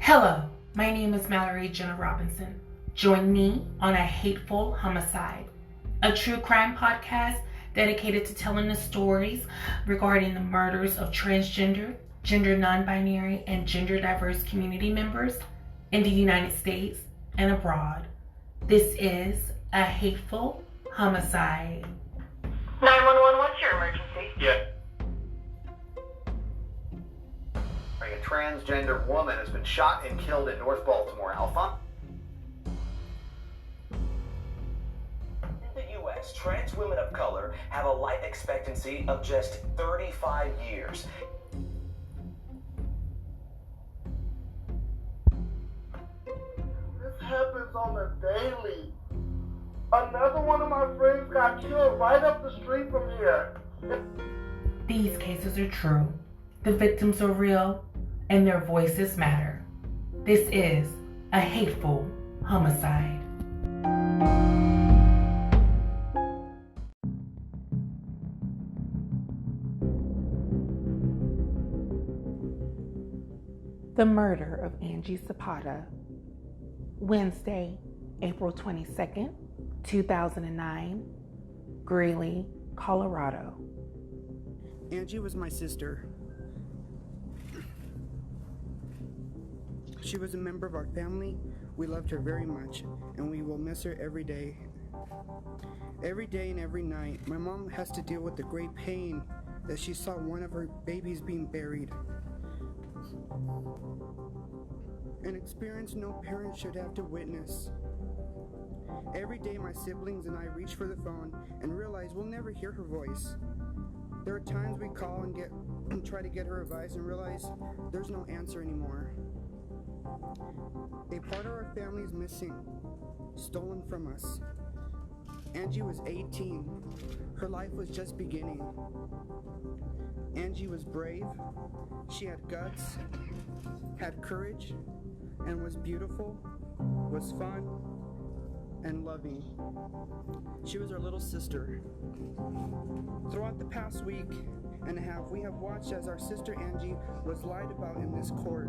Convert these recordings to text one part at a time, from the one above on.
Hello, my name is Mallory Jenna Robinson. Join me on A Hateful Homicide, a true crime podcast dedicated to telling the stories regarding the murders of transgender, gender non-binary, and gender diverse community members in the United States and abroad. This is A Hateful Homicide. 911, what's your emergency? Yeah. A transgender woman has been shot and killed in North Baltimore. Alpha? In the U.S., trans women of color have a life expectancy of just 35 years. This happens on a daily. Another one of my friends got killed right up the street from here. These cases are true. The victims are real, and their voices matter. This is A Hateful Homicide. The murder of Angie Zapata, Wednesday, April 22nd, 2009, Greenley, Colorado. Angie was my sister. She was a member of our family. We loved her very much, and we will miss her every day. Every day and every night, my mom has to deal with the great pain that she saw one of her babies being buried. An experience no parent should have to witness. Every day my siblings and I reach for the phone and realize we'll never hear her voice. There are times we call and try to get her advice and realize there's no answer anymore. A part of our family is missing, stolen from us. Angie was 18. Her life was just beginning. Angie was brave. She had guts, had courage, and was beautiful, was fun, and loving. She was our little sister. Throughout the past week and a half, we have watched as our sister Angie was lied about in this court.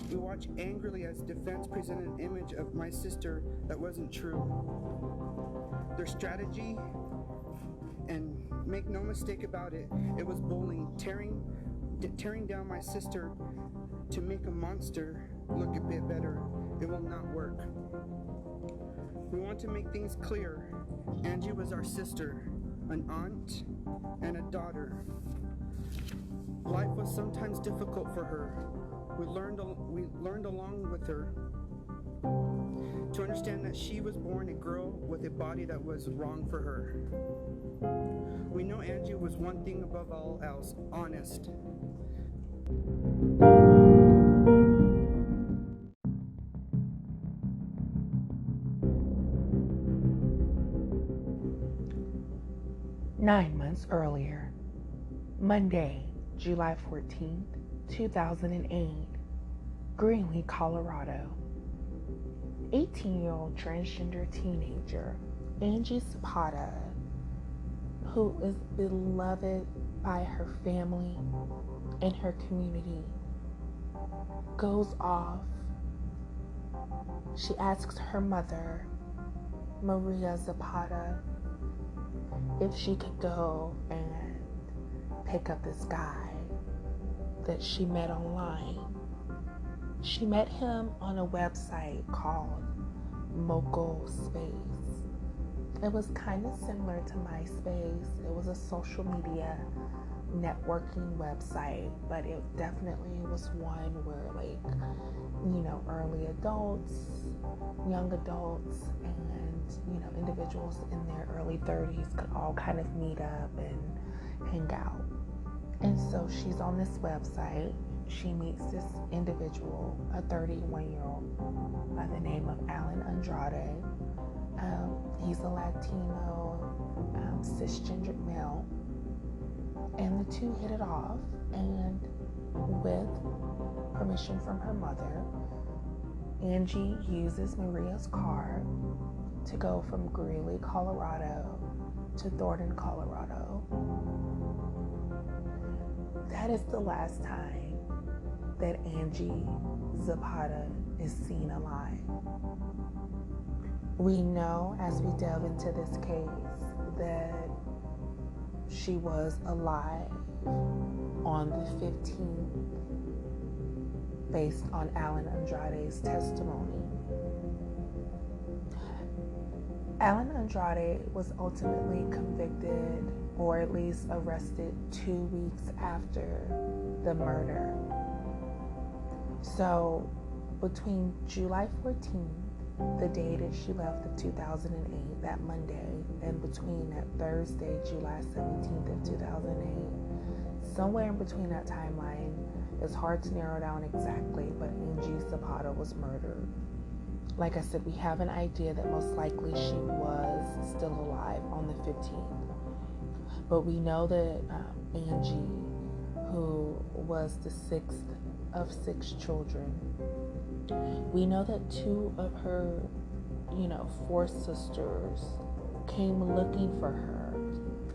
We watched angrily as defense presented an image of my sister that wasn't true. Their strategy, and make no mistake about it, it was bullying, tearing down my sister to make a monster look a bit better. It will not work. We want to make things clear. Angie was our sister, an aunt, and a daughter. Life was sometimes difficult for her. We learned along with her to understand that she was born a girl with a body that was wrong for her. We know Angie was one thing above all else, honest. Nine months earlier, Monday, July 14th, 2008, Greenley, Colorado. 18-year-old transgender teenager Angie Zapata, who is beloved by her family and her community, goes off. She asks her mother, Maria Zapata, if she could go and pick up this guy that she met online. She met him on a website called Mogul Space. It was kind of similar to MySpace. It was a social media networking website, but it definitely was one where early adults, young adults, and individuals in their early 30s could all kind of meet up and hang out. And so she's on this website. She meets this individual, a 31-year-old by the name of Allen Andrade. He's a Latino, cisgender male. And the two hit it off, and with permission from her mother, Angie uses Maria's car to go from Greenley, Colorado to Thornton, Colorado. That is the last time that Angie Zapata is seen alive. We know as we delve into this case that she was alive on the 15th based on Allen Andrade's testimony. Allen Andrade was ultimately convicted, or at least arrested, 2 weeks after the murder. So between July 14th, the day that she left of 2008, that Monday, and between that Thursday, July 17th of 2008, somewhere in between that timeline, it's hard to narrow down exactly, but Angie Zapata was murdered. Like I said, we have an idea that most likely she was still alive on the 15th. But we know that Angie, who was the 6th of 6 children, we know that 2 of her, 4 sisters came looking for her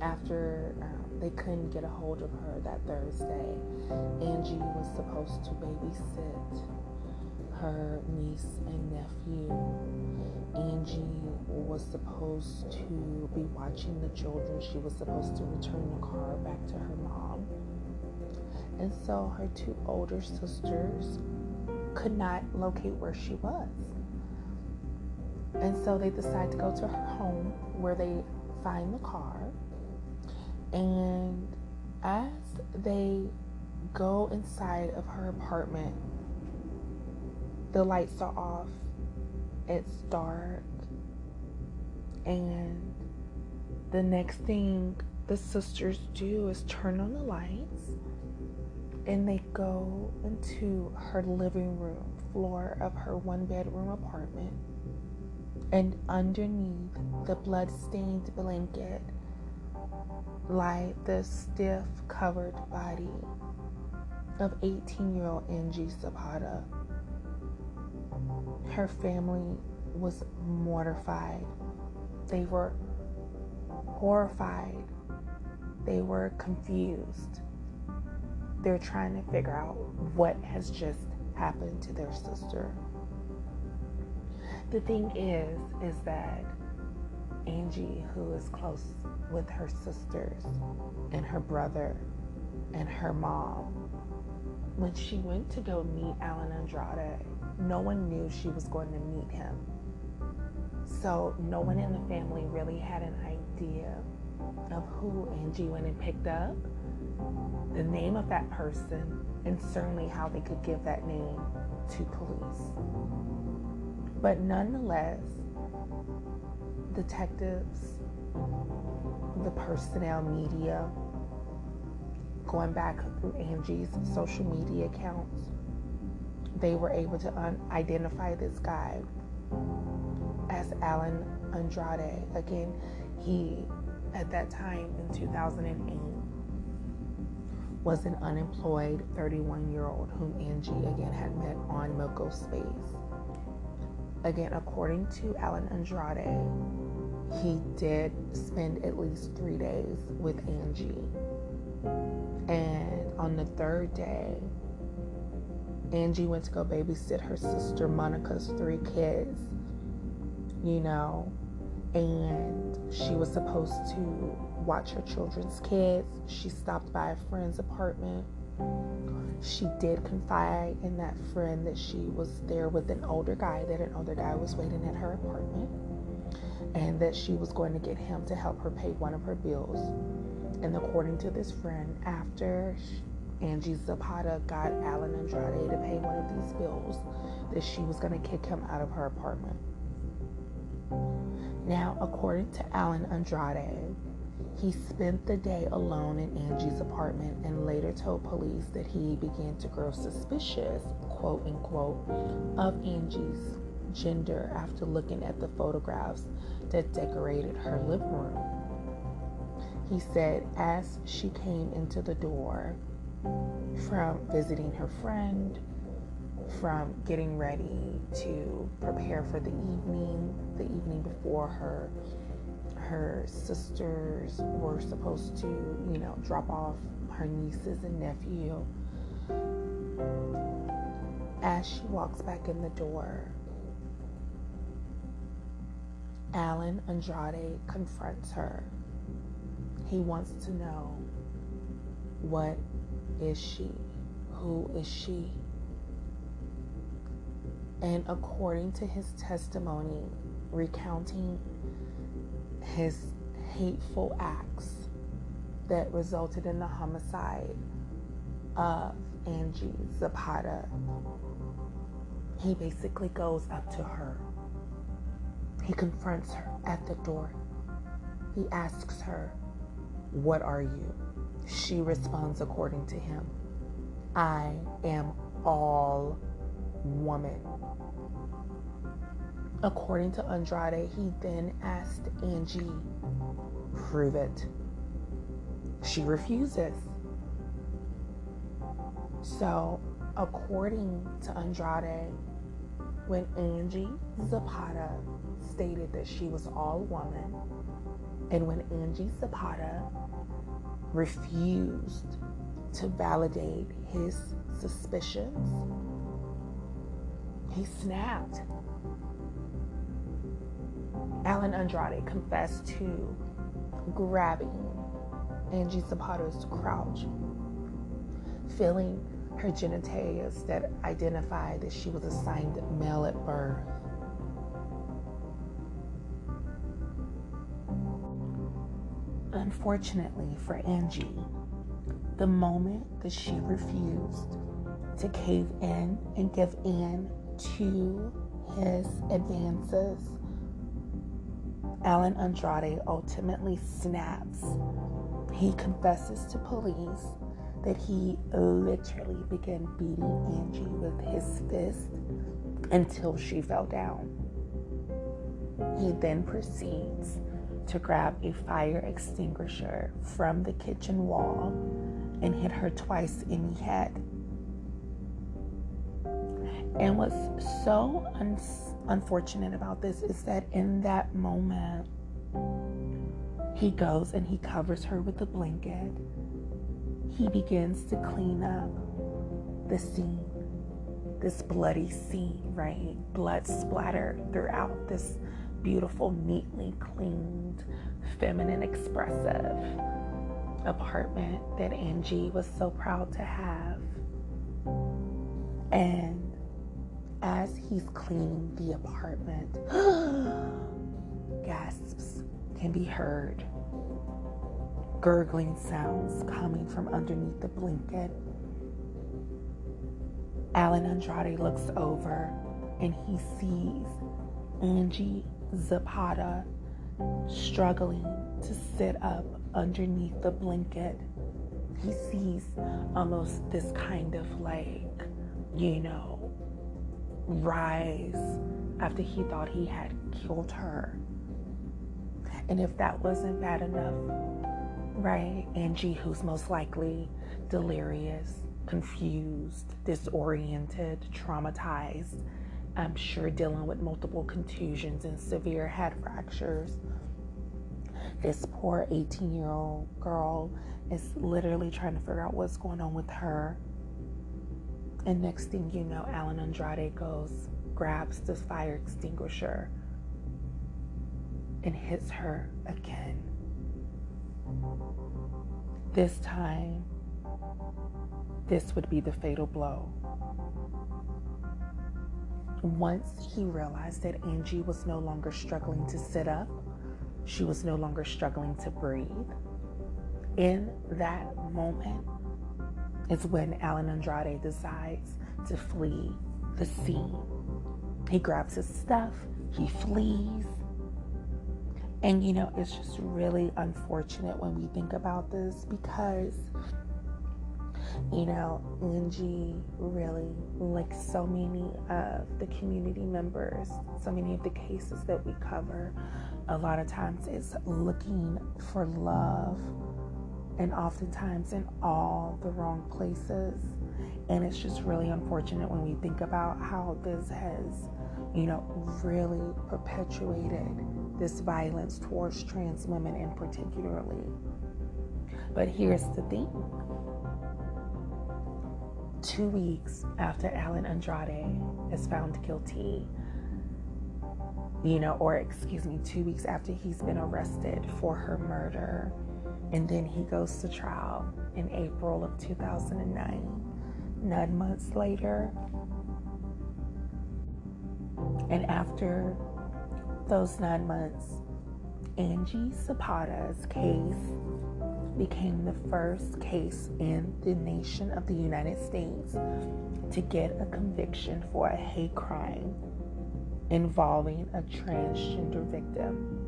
after they couldn't get a hold of her that Thursday. Angie was supposed to babysit her niece and nephew. Angie was supposed to be watching the children. She was supposed to return the car back to her mom. And so her 2 older sisters could not locate where she was. And so they decide to go to her home, where they find the car. And as they go inside of her apartment, the lights are off, it's dark, and the next thing the sisters do is turn on the lights, and they go into her living room floor of her 1-bedroom apartment, and underneath the blood-stained blanket lie the stiff covered body of 18-year-old Angie Zapata. Her family was mortified. They were horrified. They were confused. They're trying to figure out what has just happened to their sister. The thing is that Angie, who is close with her sisters and her brother and her mom, when she went to go meet Allen Andrade, no one knew she was going to meet him. So no one in the family really had an idea of who Angie went and picked up, the name of that person, and certainly how they could give that name to police. But nonetheless, detectives, the personnel, media, going back through Angie's social media accounts, they were able to identify this guy as Allen Andrade. Again, he, at that time in 2008, was an unemployed 31-year-old whom Angie, again, had met on Moco Space. Again, according to Allen Andrade, he did spend at least 3 days with Angie. And on the 3rd day, Angie went to go babysit her sister Monica's 3 kids, and she was supposed to watch her children's kids. She stopped by a friend's apartment. She did confide in that friend that she was there with an older guy, that an older guy was waiting at her apartment, and that she was going to get him to help her pay one of her bills. And according to this friend, after Angie Zapata got Allen Andrade to pay one of these bills, that she was going to kick him out of her apartment. Now, according to Allen Andrade, he spent the day alone in Angie's apartment and later told police that he began to grow suspicious, quote unquote, of Angie's gender after looking at the photographs that decorated her living room. He said as she came into the door from visiting her friend, from getting ready to prepare for the evening before her sisters were supposed to, drop off her nieces and nephew. As she walks back in the door, Allen Andrade confronts her. He wants to know, what is she? Who is she? And according to his testimony, recounting his hateful acts that resulted in the homicide of Angie Zapata, he basically goes up to her. He confronts her at the door. He asks her, what are you? She responds according to him, I am all woman. According to Andrade, he then asked Angie, prove it. She refuses. So, according to Andrade, when Angie Zapata stated that she was all woman, and when Angie Zapata refused to validate his suspicions, he snapped. Allen Andrade confessed to grabbing Angie Zapata's crotch, feeling her genitalia that identified that she was assigned male at birth. Unfortunately for Angie, the moment that she refused to cave in and give in to his advances, Allen Andrade ultimately snaps. He confesses to police that he literally began beating Angie with his fist until she fell down. He then proceeds to grab a fire extinguisher from the kitchen wall and hit her twice in the head. And what's so unfortunate about this is that in that moment, he goes and he covers her with a blanket. He begins to clean up the scene, this bloody scene, right? Blood splattered throughout this beautiful, neatly cleaned, feminine, expressive apartment that Angie was so proud to have. And as he's cleaning the apartment, gasps can be heard. Gurgling sounds coming from underneath the blanket. Allen Andrade looks over and he sees Angie Zapata struggling to sit up underneath the blanket. He sees almost this kind of rise after he thought he had killed her. And if that wasn't bad enough, right, Angie, who's most likely delirious, confused, disoriented, traumatized, I'm sure dealing with multiple contusions and severe head fractures. This poor 18-year-old girl is literally trying to figure out what's going on with her. And next thing you know, Allen Andrade grabs this fire extinguisher and hits her again. This time, this would be the fatal blow. Once he realized that Angie was no longer struggling to sit up, she was no longer struggling to breathe, in that moment is when Allen Andrade decides to flee the scene. He grabs his stuff, he flees. And it's just really unfortunate when we think about this because, Angie really, like so many of the community members, so many of the cases that we cover, a lot of times is looking for love, and oftentimes in all the wrong places. And it's just really unfortunate when we think about how this has, really perpetuated this violence towards trans women in particularly. But here's the thing. 2 weeks after Allen Andrade is found guilty, 2 weeks after he's been arrested for her murder, and then he goes to trial in April of 2009, 9 months later. And after those 9 months, Angie Zapata's case became the first case in the nation of the United States to get a conviction for a hate crime involving a transgender victim.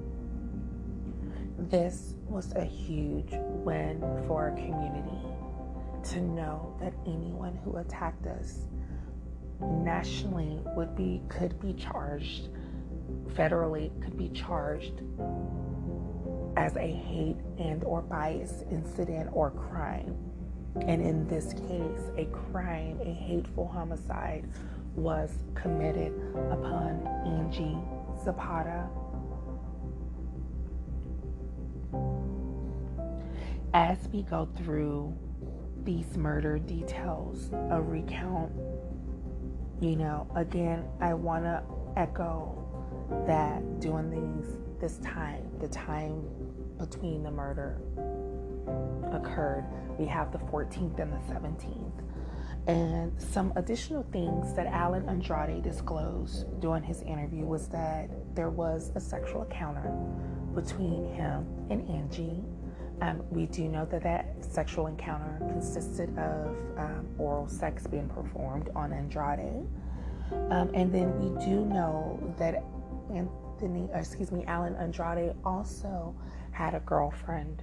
This was a huge win for our community, to know that anyone who attacked us nationally could be charged federally, could be charged as a hate and or bias incident or crime. And in this case, a crime, a hateful homicide, was committed upon Angie Zapata. As we go through these murder details, a recount, again, I want to echo that during the time between the murder occurred, we have the 14th and the 17th. And some additional things that Allen Andrade disclosed during his interview was that there was a sexual encounter between him and Angie. We do know that sexual encounter consisted of oral sex being performed on Andrade. And then we do know that Allen Andrade also had a girlfriend.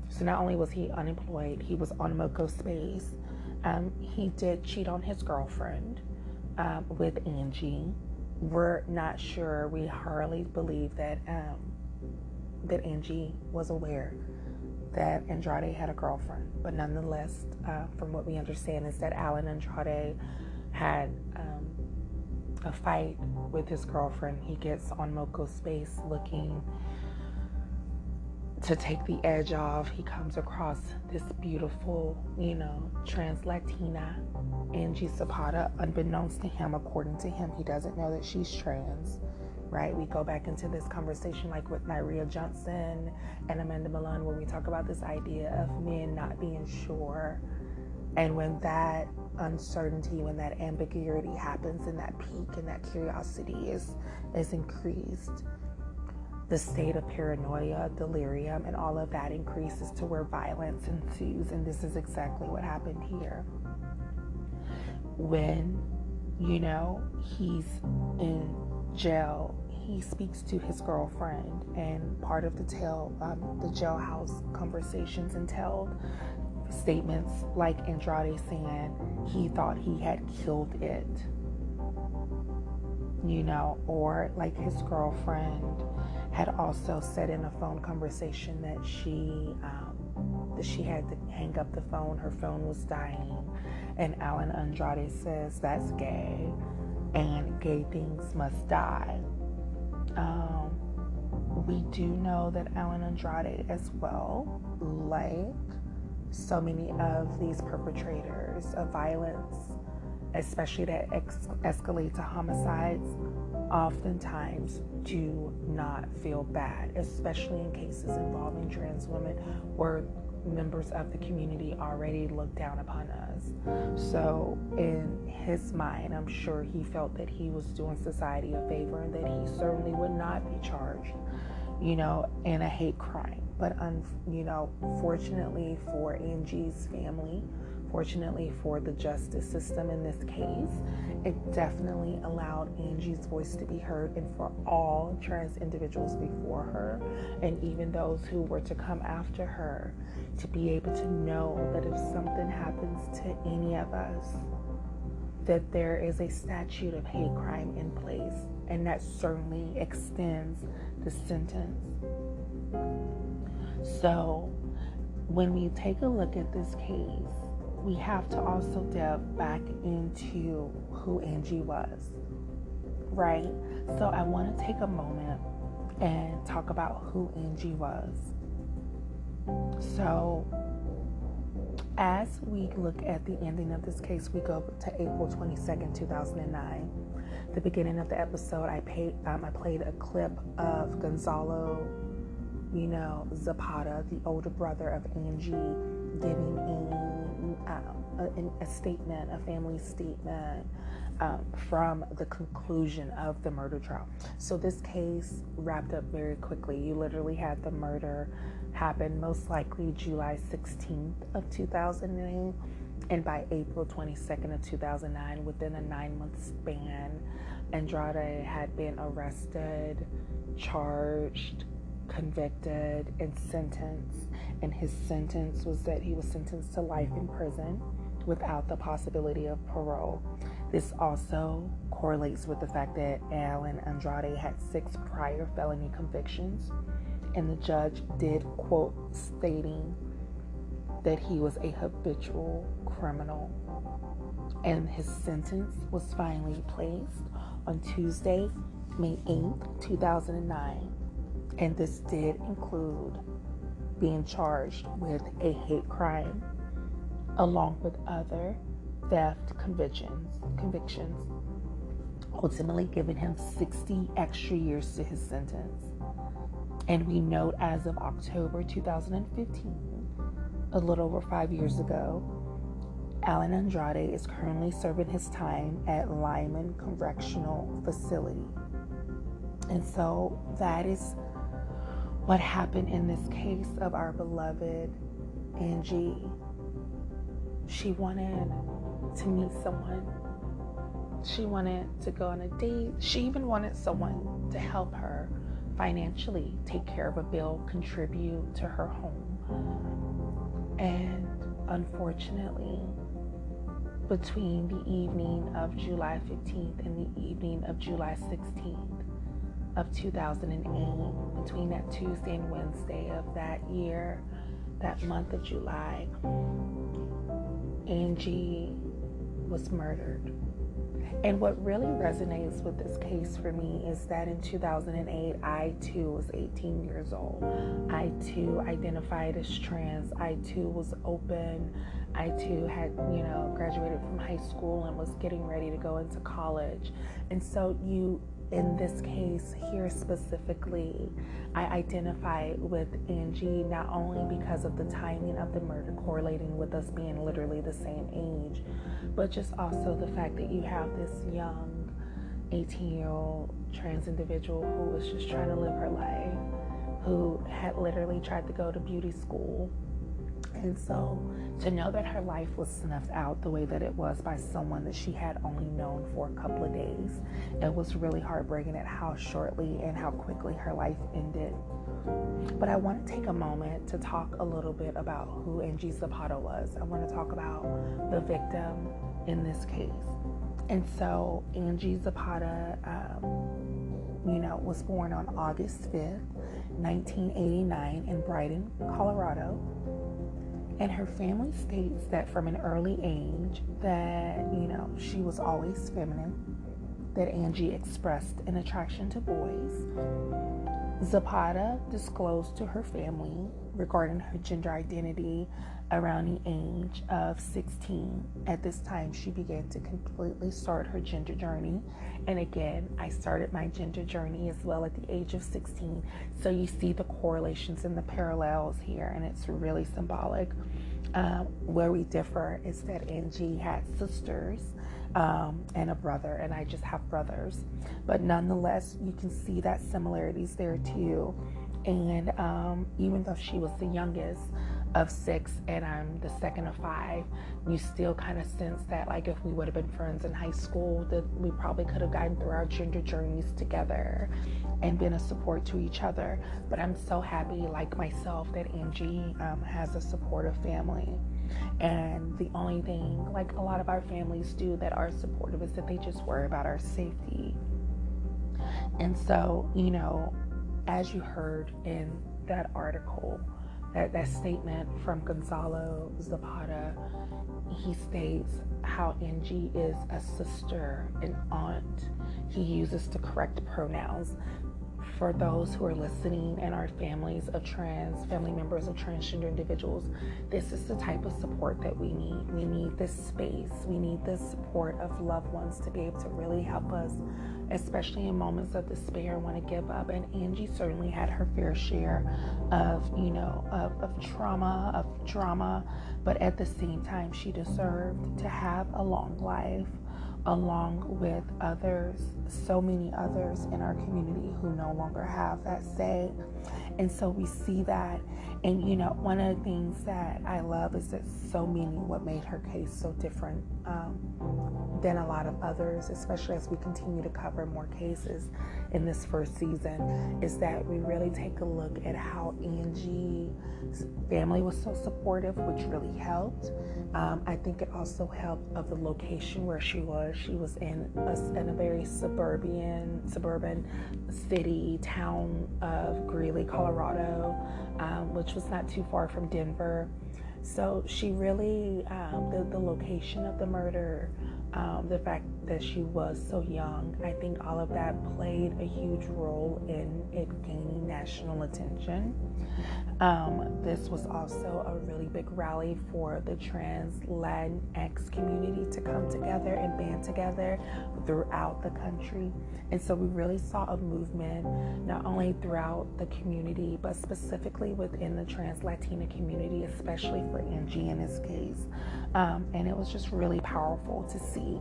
So not only was he unemployed, he was on Moco Space. He did cheat on his girlfriend with Angie. We're not sure. We hardly believe that Angie was aware that Andrade had a girlfriend. But nonetheless, from what we understand, is that Allen Andrade had a fight with his girlfriend. He gets on Moco Space looking to take the edge off. He comes across this beautiful, trans Latina, Angie Zapata. Unbeknownst to him, according to him, he doesn't know that she's trans, right? We go back into this conversation like with Nyria Johnson and Amanda Malone, where we talk about this idea of men not being sure. And when that uncertainty, when that ambiguity happens, and that peak and that curiosity is increased, the state of paranoia, delirium, and all of that increases to where violence ensues. And this is exactly what happened here. When, he's in jail, he speaks to his girlfriend, and part of the jailhouse conversations entailed statements like Andrade saying he thought he had killed it, or like his girlfriend had also said in a phone conversation that she had to hang up the phone. Her phone was dying, and Allen Andrade says that's gay, and gay things must die. We do know that Allen Andrade as well, like so many of these perpetrators of violence, especially that escalate to homicides, oftentimes do not feel bad, especially in cases involving trans women where members of the community already look down upon us. So in his mind, I'm sure he felt that he was doing society a favor and that he certainly would not be charged, in a hate crime. But, fortunately for Angie's family, fortunately for the justice system in this case, it definitely allowed Angie's voice to be heard, and for all trans individuals before her, and even those who were to come after her, to be able to know that if something happens to any of us, that there is a statute of hate crime in place, and that certainly extends the sentence. So when we take a look at this case, we have to also delve back into who Angie was, right? So I want to take a moment and talk about who Angie was. So As we look at the ending of this case, we go to April 22nd, 2009. The beginning of the episode, I played a clip of Gonzalo, Zapata, the older brother of Angie, giving a statement, a family statement from the conclusion of the murder trial. So this case wrapped up very quickly. You literally had the murder happen most likely July 16th of 2008, and by April 22nd of 2009, within a 9-month span, Andrade had been arrested, charged, convicted, and sentenced. And his sentence was that he was sentenced to life in prison without the possibility of parole. This also correlates with the fact that Allen Andrade had 6 prior felony convictions, and the judge did quote stating that he was a habitual criminal. And his sentence was finally placed on Tuesday, May 8th, 2009. And this did include being charged with a hate crime, along with other theft convictions, ultimately giving him 60 extra years to his sentence. And we note, as of October 2015, a little over 5 years ago, Allen Andrade is currently serving his time at Lyman Correctional Facility. And so that is what happened in this case of our beloved Angie. She wanted to meet someone. She wanted to go on a date. She even wanted someone to help her financially, take care of a bill, contribute to her home. And unfortunately, between the evening of July 15th and the evening of July 16th of 2008, between that Tuesday and Wednesday of that year, that month of July, Angie was murdered. And what really resonates with this case for me is that in 2008, I too was 18 years old. I too identified as trans. I too was open. I too had, graduated from high school and was getting ready to go into college. And so in this case here specifically, I identify with Angie not only because of the timing of the murder correlating with us being literally the same age, but just also the fact that you have this young 18-year-old trans individual who was just trying to live her life, who had literally tried to go to beauty school. And so to know that her life was snuffed out the way that it was by someone that she had only known for a couple of days, it was really heartbreaking at how shortly and how quickly her life ended. But I want to take a moment to talk a little bit about who Angie Zapata was. I want to talk about the victim in this case. And so Angie Zapata, was born on August 5th, 1989 in Brighton, Colorado. And her family states that from an early age that, she was always feminine, that Angie expressed an attraction to boys. Zapata disclosed to her family regarding her gender identity around the age of 16. At this time, she began to completely start her gender journey. And again, I started my gender journey as well at the age of 16. So you see the correlations and the parallels here, and it's really symbolic. Where we differ is that Angie had sisters and a brother, and I just have brothers. But nonetheless, you can see that similarities there too. And even though she was the youngest of 6 and I'm the second of 5, you still kind of sense that, like, if we would have been friends in high school, that we probably could have gotten through our gender journeys together and been a support to each other. But I'm so happy, like myself, that Angie has a supportive family. And the only thing, like a lot of our families do that are supportive, is that they just worry about our safety. And so, as you heard in that article, that statement from Gonzalo Zapata, he states how Angie is a sister, an aunt. He uses the correct pronouns for those who are listening and are family members of transgender individuals, this is the type of support that we need. We need this space. We need this support of loved ones to be able to really help us, especially in moments of despair and want to give up. And Angie certainly had her fair share of, of trauma, of drama, but at the same time, she deserved to have a long life, along with others, so many others in our community who no longer have that say. And so we see that. And, one of the things that I love is that what made her case so different than a lot of others, especially as we continue to cover more cases in this first season, is that we really take a look at how Angie's family was so supportive, which really helped. I think it also helped of the location where she was. She was in a very suburban city town of Greenley, Colorado, which was not too far from Denver. So she really, the location of the murder, the fact that she was so young, I think all of that played a huge role in it gaining national attention. This was also a really big rally for the trans Latinx community to come together and band together throughout the country. And so we really saw a movement not only throughout the community, but specifically within the trans Latina community, especially for Angie in this case. And it was just really powerful to see,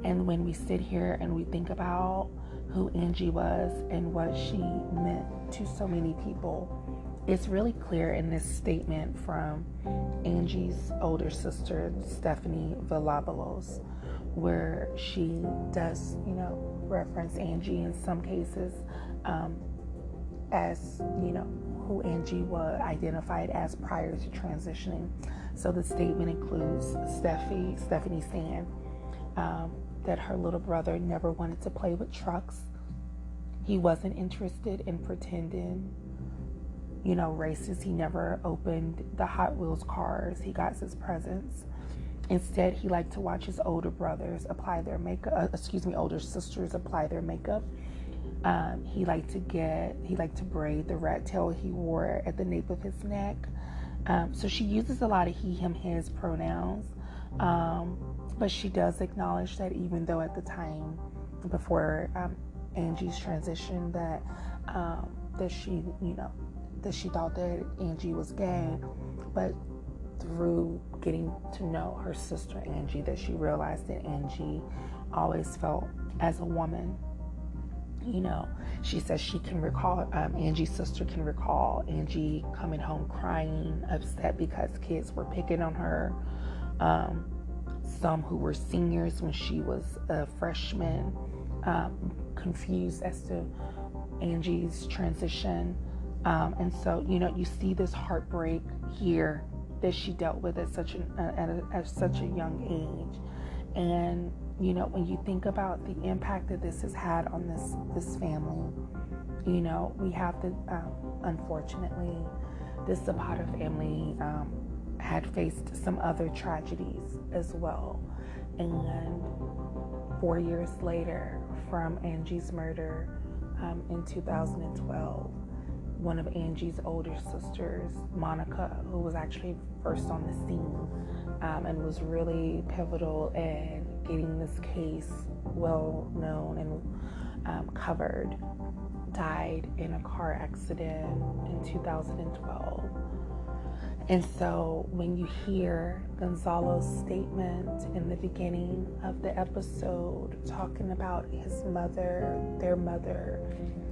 and when we sit here and we think about who Angie was and what she meant to so many people, it's really clear in this statement from Angie's older sister, Stephanie Villabalos, where she does, reference Angie in some cases as, who Angie was identified as prior to transitioning. So the statement includes Stephanie saying that her little brother never wanted to play with trucks. He wasn't interested in pretending, races. He never opened the Hot Wheels cars he got as presents. Instead, he liked to watch his older sisters apply their makeup. He liked to braid the rat tail he wore at the nape of his neck. So she uses a lot of he, him, his pronouns. But she does acknowledge that even though at the time before Angie's transition that she thought that Angie was gay, but through getting to know her sister Angie, that she realized that Angie always felt as a woman. She says she can recall, Angie's sister can recall Angie coming home crying, upset because kids were picking on her. Some who were seniors when she was a freshman, confused as to Angie's transition. And so, you see this heartbreak here that she dealt with at such a young age. And when you think about the impact that this has had on this family, we have the unfortunately, this Zapata family had faced some other tragedies as well. And 4 years later, from Angie's murder in 2012, one of Angie's older sisters, Monica, who was actually first on the scene and was really pivotal in getting this case well known and covered, died in a car accident in 2012. And so when you hear Gonzalo's statement in the beginning of the episode talking about their mother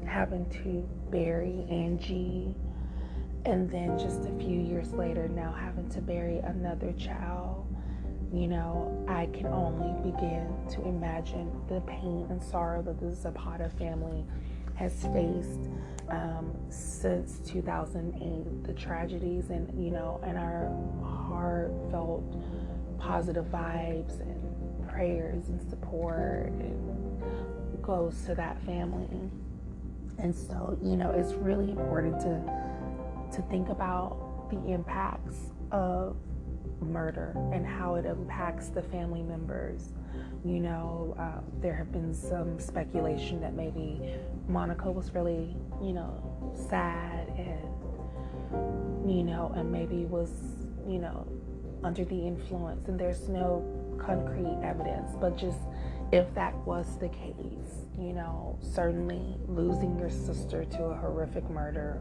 having to bury Angie, and then just a few years later now having to bury another child, I can only begin to imagine the pain and sorrow that the Zapata family has faced since 2008, the tragedies, and our heartfelt positive vibes and prayers and support and goes to that family. And so, it's really important to think about the impacts of murder and how it impacts the family members There have been some speculation that maybe Monica was really, sad and maybe was, under the influence, and there's no concrete evidence, but just if that was the case, certainly losing your sister to a horrific murder,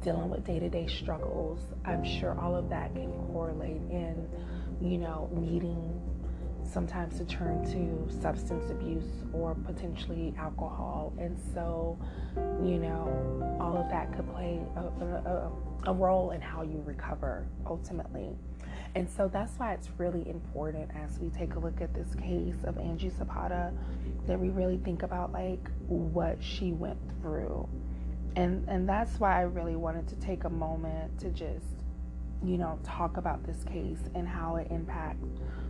dealing with day-to-day struggles, I'm sure all of that can correlate in, needing sometimes to turn to substance abuse or potentially alcohol. And so, all of that could play a role in how you recover ultimately. And so that's why it's really important, as we take a look at this case of Angie Zapata, that we really think about what she went through. And that's why I really wanted to take a moment to just, talk about this case and how it impacts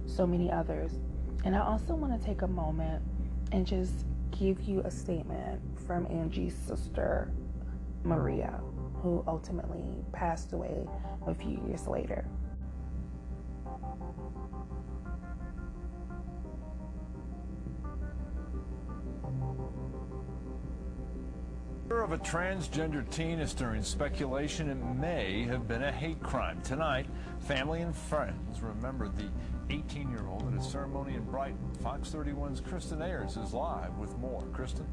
so many others. And I also want to take a moment and just give you a statement from Angie's sister, Maria, who ultimately passed away a few years later. The murder of a transgender teen is stirring speculation it may have been a hate crime. Tonight, family and friends remembered the 18-year-old at a ceremony in Brighton. Fox 31's Kristen Ayers is live with more. Kristen?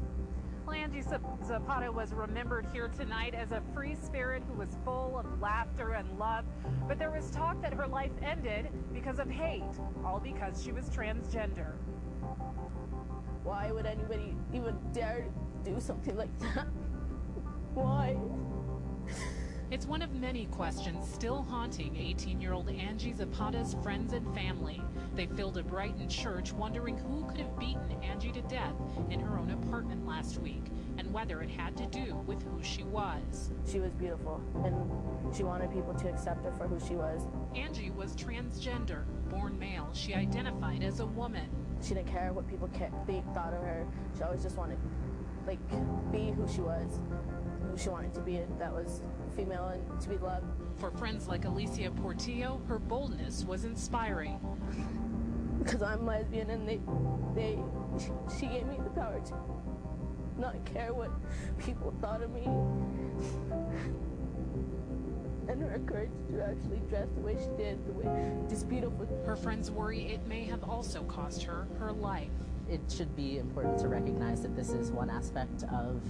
Well, Angie Zapata was remembered here tonight as a free spirit who was full of laughter and love. But there was talk that her life ended because of hate, all because she was transgender. Why would anybody even dare do something like that? Why? It's one of many questions still haunting 18-year-old Angie Zapata's friends and family. They filled a Brighton church wondering who could have beaten Angie to death in her own apartment last week, and whether it had to do with who she was. She was beautiful, and she wanted people to accept her for who she was. Angie was transgender. Born male, she identified as a woman. She didn't care what people thought of her. She always just wanted be who she was, who she wanted to be, and that was female and to be loved. For friends like Alicia Portillo, her boldness was inspiring. Because I'm lesbian, and she gave me the power to not care what people thought of me. And her courage to actually dress the way she did, just beautiful. Her friends worry it may have also cost her her life. It should be important to recognize that this is one aspect of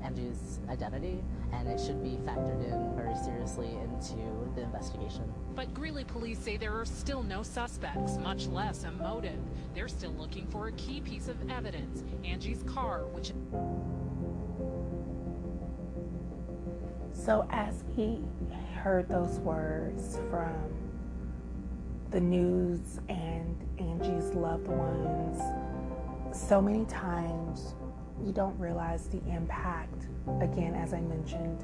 Angie's identity, and it should be factored in very seriously into the investigation. But Greenley police say there are still no suspects, much less a motive. They're still looking for a key piece of evidence, Angie's car, which... So as we heard those words from the news and Angie's loved ones, so many times you don't realize the impact, again, as I mentioned,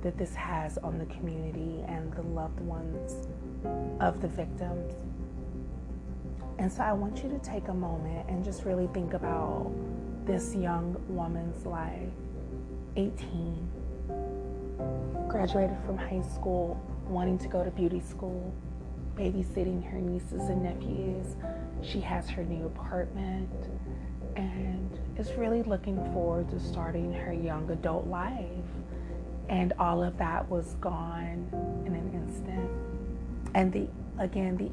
that this has on the community and the loved ones of the victims. And so I want you to take a moment and just really think about this young woman's life. 18, graduated from high school, wanting to go to beauty school, babysitting her nieces and nephews. She has her new apartment and is really looking forward to starting her young adult life. And all of that was gone in an instant. And the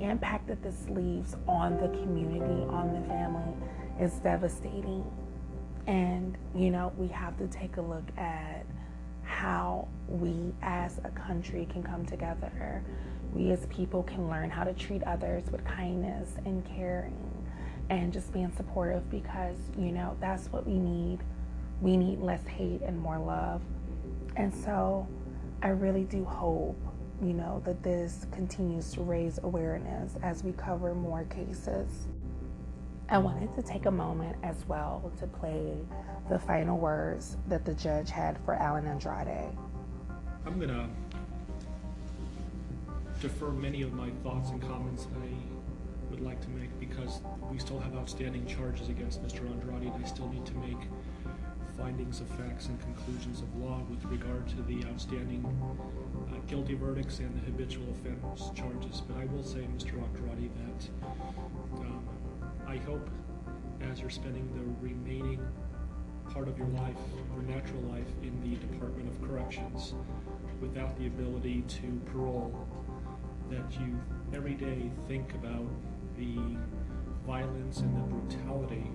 impact that this leaves on the community, on the family, is devastating. And, we have to take a look at how we as a country can come together. We as people can learn how to treat others with kindness and caring and just being supportive, because, that's what we need. We need less hate and more love. And so I really do hope, that this continues to raise awareness as we cover more cases. I wanted to take a moment as well to play the final words that the judge had for Allen Andrade. I'm going to defer many of my thoughts and comments that I would like to make, because we still have outstanding charges against Mr. Andrade, and I still need to make findings of facts and conclusions of law with regard to the outstanding guilty verdicts and the habitual offense charges. But I will say, Mr. Andrade, that I hope as you're spending the remaining part of your life, your natural life, in the Department of Corrections without the ability to parole, that you every day think about the violence and the brutality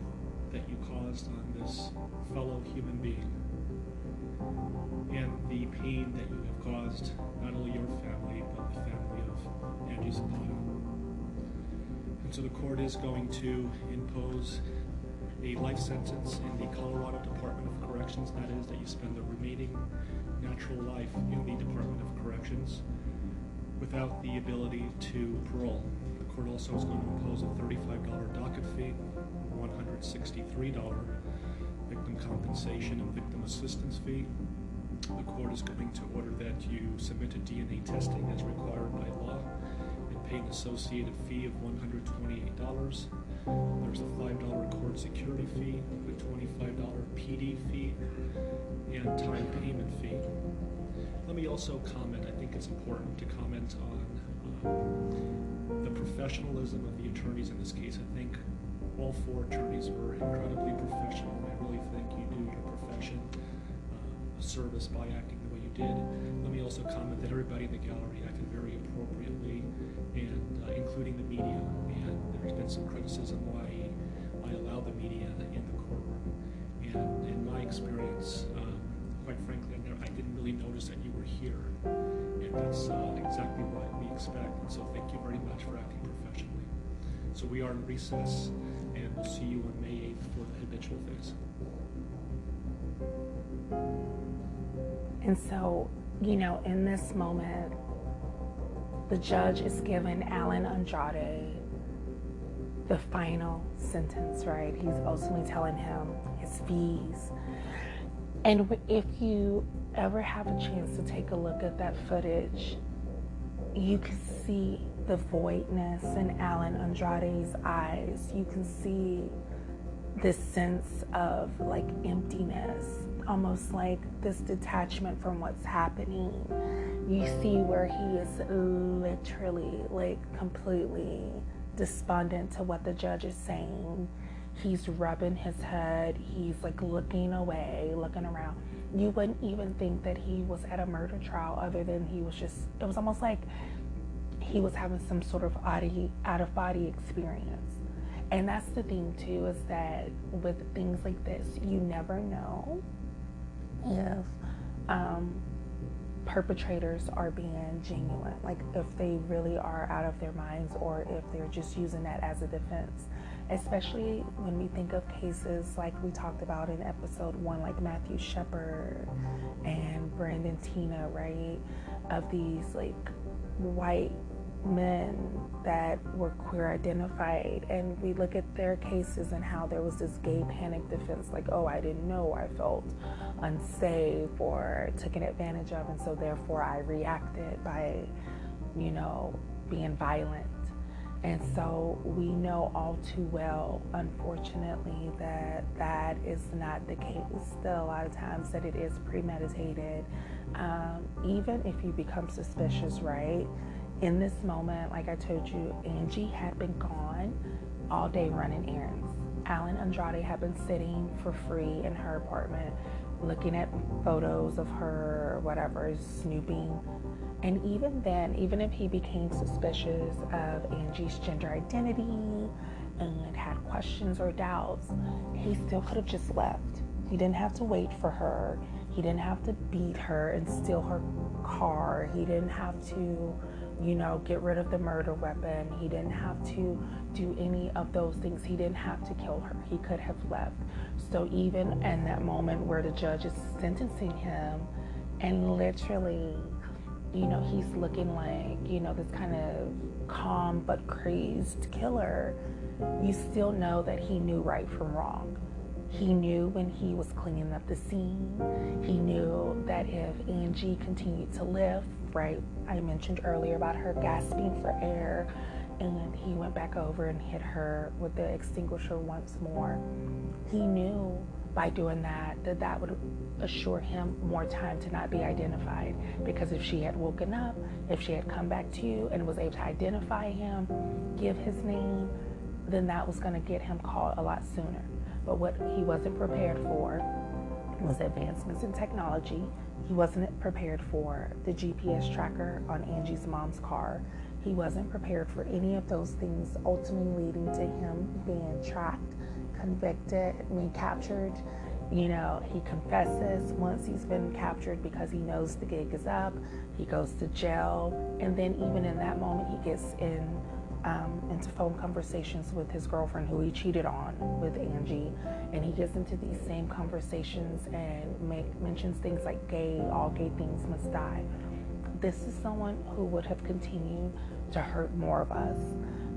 that you caused on this fellow human being, and the pain that you have caused not only your family, but the family of Angie Zapata. And so the court is going to impose a life sentence in the Colorado Department of Corrections. That is, that you spend the remaining natural life in the Department of Corrections without the ability to parole. The court also is going to impose a $35 docket fee, $163 victim compensation and victim assistance fee. The court is going to order that you submit to DNA testing as required by law and pay an associated fee of $128. There's a $5 court security fee, a $25 PD fee, and time payment fee. Let me also comment, I think it's important to comment on the professionalism of the attorneys in this case. I think all four attorneys were incredibly professional. I really think you do your profession a service by acting the way you did. Let me also comment that everybody in the gallery acted very appropriately, and including the media. And there's been some criticism why I allow the media in the courtroom. And in my experience, quite frankly, I didn't really notice that you were here, and that's exactly what we expect. And so thank you very much for acting professionally. So we are in recess, and we'll see you on May 8th for the habitual phase. And so, you know, in this moment, the judge is giving Allen Andrade the final sentence, right? He's ultimately telling him his fees. And if you ever have a chance to take a look at that footage, you can see the voidness in Allen Andrade's eyes. You can see this sense of like emptiness, almost like this detachment from what's happening. You see where he is literally like completely despondent to what the judge is saying. He's rubbing his head. He's like looking away, looking around. You wouldn't even think that he was at a murder trial, other than he was just, it was almost like he was having some sort of out-of-body experience. And that's the thing too, is that with things like this, you never know if perpetrators are being genuine, like if they really are out of their minds, or if they're just using that as a defense. Especially when we think of cases like we talked about in episode 1, like Matthew Shepard and Brandon Tina, right? Of these like white men that were queer identified, and we look at their cases and how there was this gay panic defense, like, oh, I didn't know, I felt unsafe or taken advantage of, and so therefore I reacted by, you know, being violent. And so we know all too well, unfortunately, that that is not the case. Still, a lot of times that it is premeditated. Even if you become suspicious, right? In this moment, like I told you, Angie had been gone all day running errands. Allen Andrade had been sitting for free in her apartment, looking at photos of her, whatever, snooping. And even then, even if he became suspicious of Angie's gender identity and had questions or doubts, he still could have just left. He didn't have to wait for her. He didn't have to beat her and steal her car. He didn't have to, you know, get rid of the murder weapon. He didn't have to do any of those things. He didn't have to kill her. He could have left. So even in that moment where the judge is sentencing him, and literally, you know, he's looking like, you know, this kind of calm but crazed killer, you still know that he knew right from wrong. He knew when he was cleaning up the scene. He knew that if Angie continued to live, right, I mentioned earlier about her gasping for air, and he went back over and hit her with the extinguisher once more. He knew by doing that, that would assure him more time to not be identified, because if she had woken up, if she had come back to you and was able to identify him, give his name, then that was going to get him caught a lot sooner. But what he wasn't prepared for was advancements in technology. He wasn't prepared for the GPS tracker on Angie's mom's car. He wasn't prepared for any of those things, ultimately leading to him being tracked, convicted, captured. You know, he confesses once he's been captured because he knows the gig is up. He goes to jail, and then even in that moment, he gets into phone conversations with his girlfriend who he cheated on with Angie, and he gets into these same conversations and mentions things like all gay things must die. This is someone who would have continued to hurt more of us,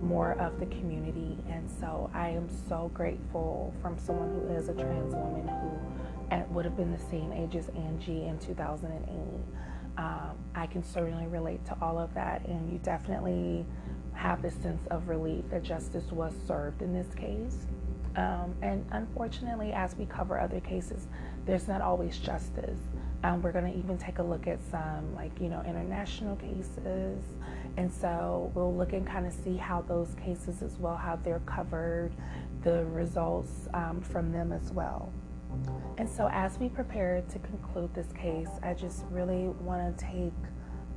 more of the community. And so I am so grateful from someone who is a trans woman who would have been the same age as Angie in 2008. I can certainly relate to all of that, and you definitely have this sense of relief that justice was served in this case. And unfortunately, as we cover other cases, there's not always justice. We're going to even take a look at some international cases. And so we'll look and kind of see how those cases as well, how they're covered, the results from them as well. And so as we prepare to conclude this case, I just really want to take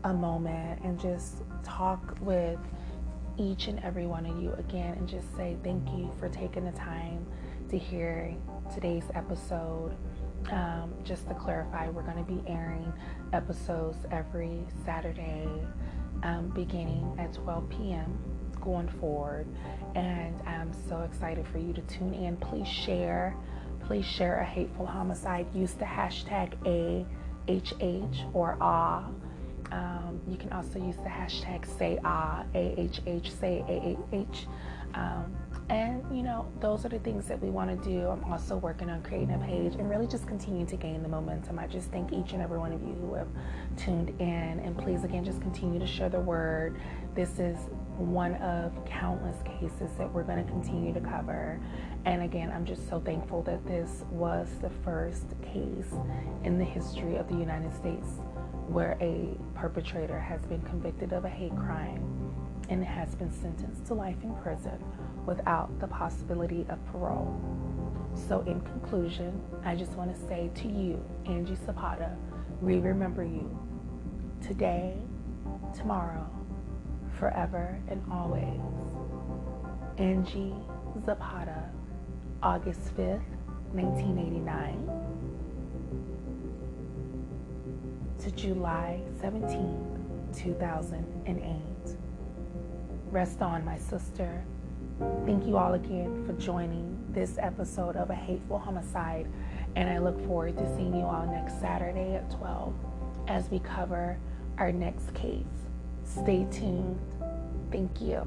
a moment and just talk with each and every one of you again and just say thank you for taking the time to hear today's episode. Just to clarify, we're going to be airing episodes every Saturday beginning at 12 p.m. going forward, and I'm so excited for you to tune in. Please share a hateful homicide. Use the hashtag AHH or AH. You can also use the hashtag say AHH, say AAH. And those are the things that we want to do. I'm also working on creating a page and really just continue to gain the momentum. I just thank each and every one of you who have tuned in, and please again just continue to share the word. This is one of countless cases that we're going to continue to cover. And again, I'm just so thankful that this was the first case in the history of the United States where a perpetrator has been convicted of a hate crime and has been sentenced to life in prison without the possibility of parole. So in conclusion, I just want to say to you, Angie Zapata, we remember you today, tomorrow, forever and always. Angie Zapata, August 5th, 1989 to July 17th, 2008. Rest on, my sister. Thank you all again for joining this episode of A Hateful Homicide, and I look forward to seeing you all next Saturday at 12 as we cover our next case. Stay tuned. Thank you.